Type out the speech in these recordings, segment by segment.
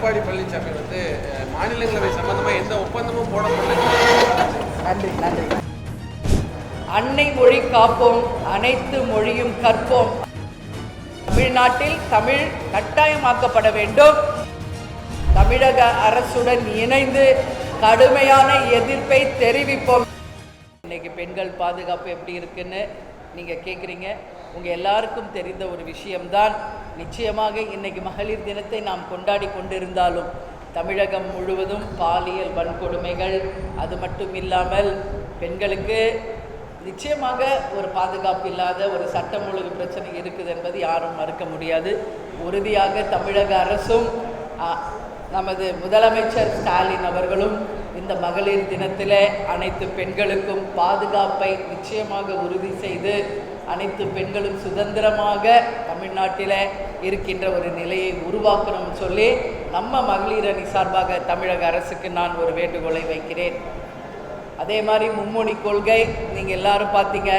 எடப்பாடி பழனிசாமி மாநிலங்களவை சம்பந்தமாக எந்த ஒப்பந்தமும் போடப்படல. நன்றி நன்றி. அன்னை மொழி காப்போம், அனைத்து மொழியும் கற்போம். தமிழ்நாட்டில் தமிழ் கட்டாயமாக்கப்பட வேண்டும். தமிழக அரசுடன் இணைந்து கடுமையான எதிர்ப்பை தெரிவிப்போம். இன்னைக்கு பெண்கள் பாதுகாப்பு எப்படி இருக்குன்னு நீங்கள் கேட்குறீங்க. உங்கள் எல்லாருக்கும் தெரிந்த ஒரு விஷயம்தான். நிச்சயமாக இன்னைக்கு மகளிர் தினத்தை நாம் கொண்டாடி கொண்டிருந்தாலும் தமிழகம் முழுவதும் பாலியல் வன்கொடுமைகள், அது மட்டும் இல்லாமல் பெண்களுக்கு நிச்சயமாக ஒரு பாதுகாப்பு இல்லாத ஒரு சட்டம் ஒழுங்கு பிரச்சனை இருக்குது என்பது யாரும் மறுக்க முடியாது. உறுதியாக தமிழக அரசும் நமது முதலமைச்சர் ஸ்டாலின் அவர்களும் இந்த மகளிர் தினத்தில் அனைத்து பெண்களுக்கும் பாதுகாப்பை நிச்சயமாக உறுதி செய்து அனைத்து பெண்களும் சுதந்திரமாக தமிழ்நாட்டில் இருக்கின்ற ஒரு நிலையை உருவாக்கணும்னு சொல்லி நம்ம மகளிர் அணி சார்பாக தமிழக அரசுக்கு நான் ஒரு வேண்டுகோளை வைக்கிறேன். அதே மாதிரி மும்மொழி கொள்கை நீங்கள் எல்லாரும் பார்த்தீங்க.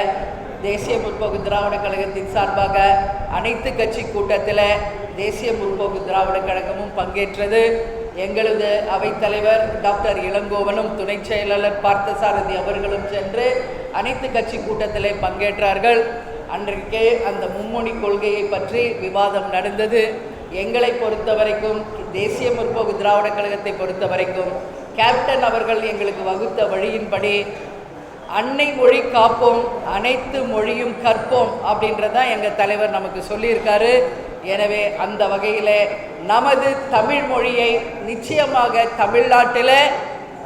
தேசிய முற்போக்கு திராவிட கழகத்தின் சார்பாக அனைத்து கட்சி கூட்டத்தில் தேசிய முற்போக்கு திராவிட கழகமும் பங்கேற்றது. எங்களது அவைத்தலைவர் டாக்டர் இளங்கோவனும் துணை செயலாளர் பார்த்தசாரதி அவர்களும் சென்று அனைத்து கட்சி கூட்டத்தில் பங்கேற்றார்கள். அன்றைக்கே அந்த மும்மொழி கொள்கையை பற்றி விவாதம் நடந்தது. எங்களை பொறுத்த வரைக்கும், தேசிய முற்போக்கு திராவிட கழகத்தை பொறுத்த வரைக்கும் கேப்டன் அவர்கள் எங்களுக்கு வகுத்த வழியின்படி அன்னை மொழி காப்போம், அனைத்து மொழியும் கற்போம் அப்படின்றதான் எங்கள் தலைவர் நமக்கு சொல்லியிருக்காரு. எனவே அந்த வகையில் நமது தமிழ் மொழியை நிச்சயமாக தமிழ்நாட்டில்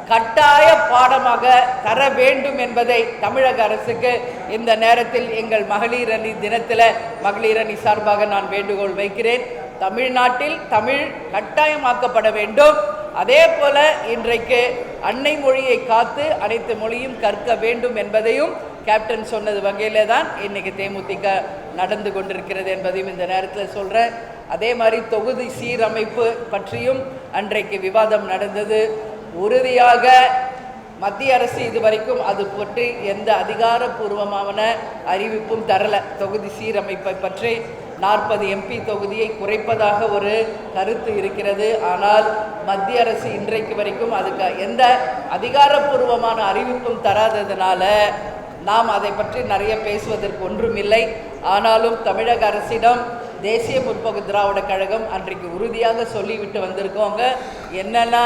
கட்டாய பாடமாக தர வேண்டும் என்பதை தமிழக அரசுக்கு இந்த நேரத்தில் எங்கள் மகளிர் அணி தினத்தில் மகளிர் அணி சார்பாக நான் வேண்டுகோள் வைக்கிறேன். தமிழ்நாட்டில் தமிழ் கட்டாயமாக்கப்பட வேண்டும். அதே போல இன்றைக்கு அன்னை மொழியை காத்து அனைத்து மொழியும் கற்க வேண்டும் என்பதையும் கேப்டன் சொன்னது வகையிலே தான் இன்றைக்கி தேமுதிக நடந்து கொண்டிருக்கிறது என்பதையும் இந்த நேரத்தில் சொல்கிறேன். அதே மாதிரி தொகுதி சீரமைப்பு பற்றியும் அன்றைக்கு விவாதம் நடந்தது. உறுதியாக மத்திய அரசு இதுவரைக்கும் அது பற்றி எந்த அதிகாரப்பூர்வமான அறிவிப்பும் தரலை. தொகுதி சீரமைப்பை பற்றி 40 MP தொகுதியை குறைப்பதாக ஒரு கருத்து இருக்கிறது. ஆனால் மத்திய அரசு இன்றைக்கு வரைக்கும் அதுக்கு எந்த அதிகாரப்பூர்வமான அறிவிப்பும் தராததுனால நாம் அதை பற்றி நிறைய பேசுவதற்கு ஒன்றுமில்லை. ஆனாலும் தமிழக அரசிடம் தேசிய முற்போக்கு திராவிட கழகம் அன்றைக்கு உறுதியாக சொல்லிவிட்டு வந்திருக்கோங்க. என்னென்னா,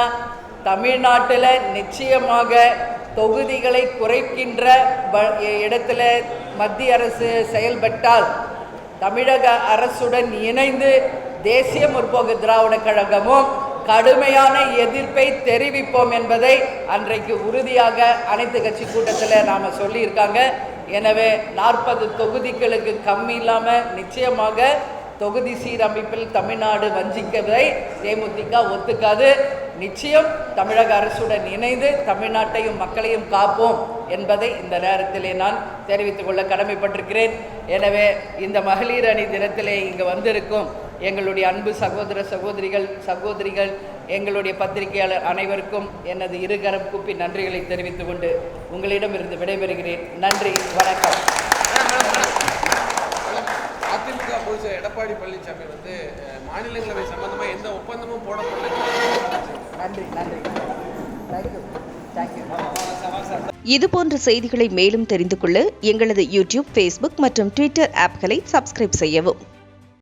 தமிழ்நாட்டில் நிச்சயமாக தொகுதிகளை குறைக்கின்ற இடத்துல மத்திய அரசு செயல்பட்டால் தமிழக அரசுடன் இணைந்து தேசிய முற்போக்கு திராவிட கழகமும் கடுமையான எதிர்ப்பை தெரிவிப்போம் என்பதை அன்றைக்கு உறுதியாக அனைத்து கட்சி கூட்டத்தில் நாம் சொல்லியிருக்காங்க. எனவே 40 தொகுதிகளுக்கு கம்மி இல்லாமல் நிச்சயமாக தொகுதி சீரமைப்பில் தமிழ்நாடு வஞ்சிக்கதை தேமுதிக ஒத்துக்காது. நிச்சயம் தமிழக அரசுடன் இணைந்து தமிழ்நாட்டையும் மக்களையும் காப்போம் என்பதை இந்த நேரத்திலே நான் தெரிவித்துக் கொள்ள கடமைப்பட்டிருக்கிறேன். எனவே இந்த மகளிர் அணி தினத்திலே இங்கு வந்திருக்கும் எங்களுடைய அன்பு சகோதர சகோதரிகள் எங்களுடைய பத்திரிகையாளர் அனைவருக்கும் எனது இருகரம் கூப்பி நன்றிகளை தெரிவித்துக் கொண்டு உங்களிடமிருந்து விடைபெறுகிறேன். நன்றி, வணக்கம். அதிமுக பொதுச்செயலாளர் எடப்பாடி பழனிசாமி மாநிலங்களவை சம்பந்தமாக எந்த ஒப்பந்தமும் போடப்படல. நன்றி நன்றி. இதுபோன்ற செய்திகளை மேலும் தெரிந்து கொள்ள எங்களது யூடியூப், ஃபேஸ்புக் மற்றும் ட்விட்டர் ஆப்களை சப்ஸ்கிரைப் செய்யவும்.